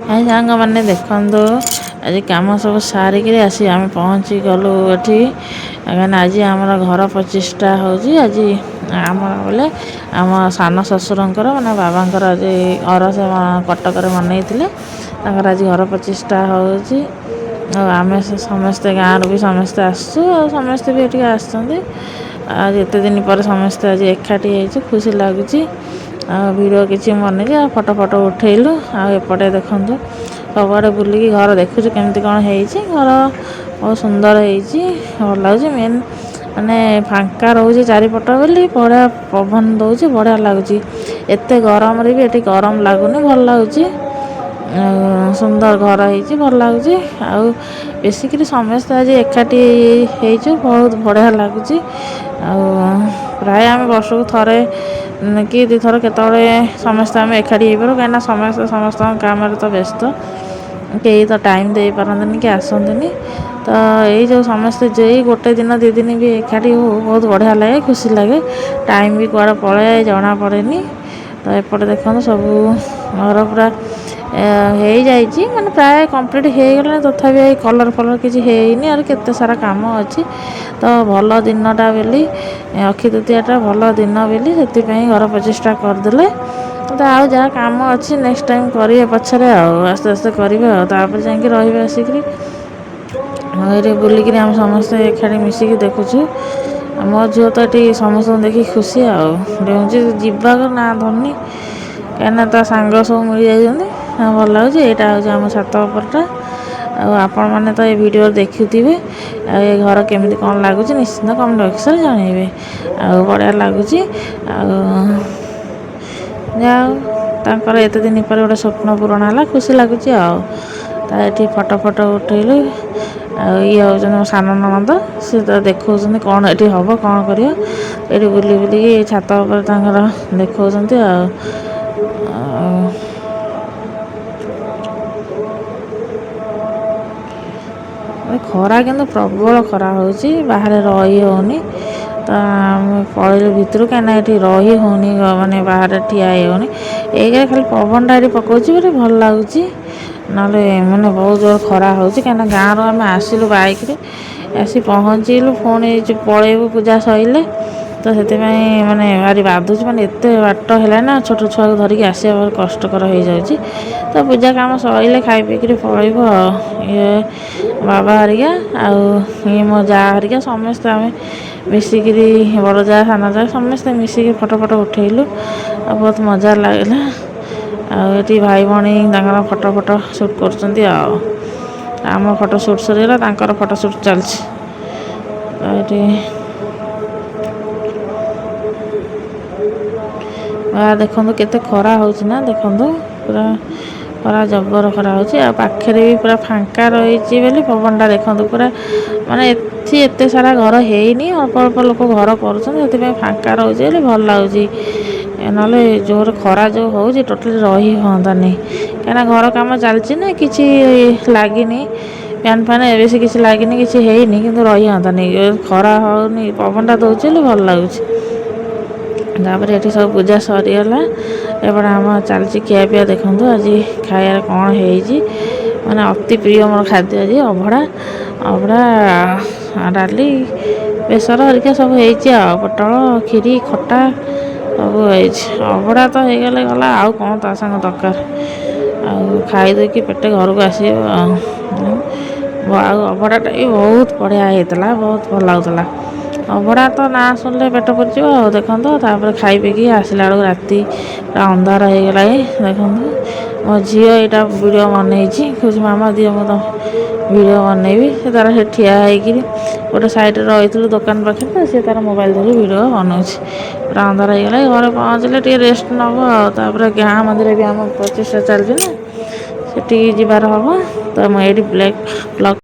हाय सांग मैंने देखु आज कम सब सारिकी आसी आम पहुँची गलु ये आज आम घर प्रतिष्ठा होजी आज आम बोले आम सान शशुर मैंने बाबा आज घर से कटक मनई आज घर प्रतिष्ठा होजी आम समस्ते गाँव भी समस्ते आसू समस्ते भी ये आज एत दिन पर समस्ते आज एकाठी खुशी लगुच वीडियो किसी बनई फटो फटो उठेलु आपटे देखु सबुआड़े बुलिकी घर देखु केमती कौन है घर बहुत सुंदर भल लगे मेन माने फांका रोचे चारिपट बोली बढ़िया पवन दौर बढ़िया लगुच एत गरम भी ये गरम लगुनि भल लगुच सुंदर घर है भल लगुच बेसिक समस्ते आज एकाठी बहुत बढ़िया लगुच प्राय आम वर्ष को थरे कि दी थर केतले समस्ते आम एकाठी हो पार कहीं समस्ते समस्त काम तो व्यस्त कई तो टाइम दे पारती कि आसती तो यही जो समस्ते जो गोटे दिन दी दिन भी एकाठी हो बहुत बढ़िया लगे खुशी लगे टाइम भी कुआड़े पड़े जना पड़े तो एपटे देखो सब घर पूरा हो माने प्राय कंप्लीट हो गला तथापि कलर फलर किसी है और केते सारा काम अच्छी तो भल दिनटा बोली अक्षय तृतीयाटा भल दिन बोली से घर प्रतिष्ठा करदे तो आउ जहाँ कम अच्छी नेक्स्ट टाइम करेंगे पछरे आस्ते आस्ते करेंगे तापर जाकि रही आसिक बुलिक आम समस्ते एकाठी मिसिकी देखुचु मो झील तो ये समस्त देखी खुशी आऊँगी जीवा ना धरनी कहीं ता सांग सब मिल जाती भल लगे यहाँ हूँ आम छात उपरटा आपण मैंने तो ये वीडियो देखुथे ये घर केमी कौन लगुच निश्चिंत कमेंट बॉक्स में जनइबे बढ़िया लगुच जाकर एत दिन पर गोटे स्वप्न पूरण है खुशी लगुच ये फटो फटो उठेलु ये हूँ मो सान ननद सी तो देखा कौन ये हम कौन कर बुली बुलिकी छात पर देखा खरा किंतु प्रबल खरा होची बाहर रही होनी तो पलू भितर कहीं रही होनी माने बाहर ठिया होनी एक खाली पवनटा ये पकाउची बोले भल लगुच ना मैंने बहुत जोर खरा होची कहीं गाँव आम आसिलु बाइक रे आसी पहुँचलु पुणी पलैबू पूजा सैले तो से माने भारी बाधुच माने एत बाट है ना छोट छुआ को धरिकी आसा बहुत कष्टकर हो जाऊँगी तो पूजा काम सैले खाई पीकि पलैबू ये बाबा हरिका ये मो जा हरिका समस्ते आम मिसिकी बड़ जा सान जा समस्ते मिसिकी फटो फटो उठेलु बहुत मजा लगला ये भाई भाई फटो फटो सुट कर आम फटो सुट सरीगला फटो सुट चलती देखो केते खरा होची ना देखो पूरा खरा जबर खरा होची पाखे भी पूरा फांका रही बोली पवनटा देखो पूरा माने एत सारा घर है अल्प अल्प लोक घर कर फांका रोचे भल लगुच ना जोर खरा जो हो टोटली रही हाँ कहीं घर कम चलती ना कि लगे फैन फैन बेस किसी लगे किसी है कि रही हाँ खरा होनी पवनटा दौर भल लगुच तापर ये सब पूजा सरीगला एपटे आम चलती खिया पिया देखूँ आज खाया कौन है माने अति प्रिय मोर खाद्य आज अभड़ा अभड़ा डाली बेसर हरिका सब हो पटल खीरी खटा सब अभड़ा तो हो गले गला आउ कौन ता संग दरकार खाईदेकी पेटे घर को आस अभड़ाटा भी बहुत बढ़िया होता बहुत भल लगुला अभड़ा तो ना शुणिले पेट पुर देखो तापर खाई पीकि आसला बेलू राति अंधार हो गला देखो मो झी यहाँ वीडियो बनई कह मामा दिए मो वीडियो बनईबी से तार से ठिया होगी गोटे सैड रही दुकान पाखे सी तार मोबाइल धरी वीडियो बनाऊँच पूरा अंधार हो गला घर पहुँचले रेस्ट नब गाँ मंदिर भी आम प्रतिष्ठा चलती ना से जीवार हम तो मुझे ब्लॉग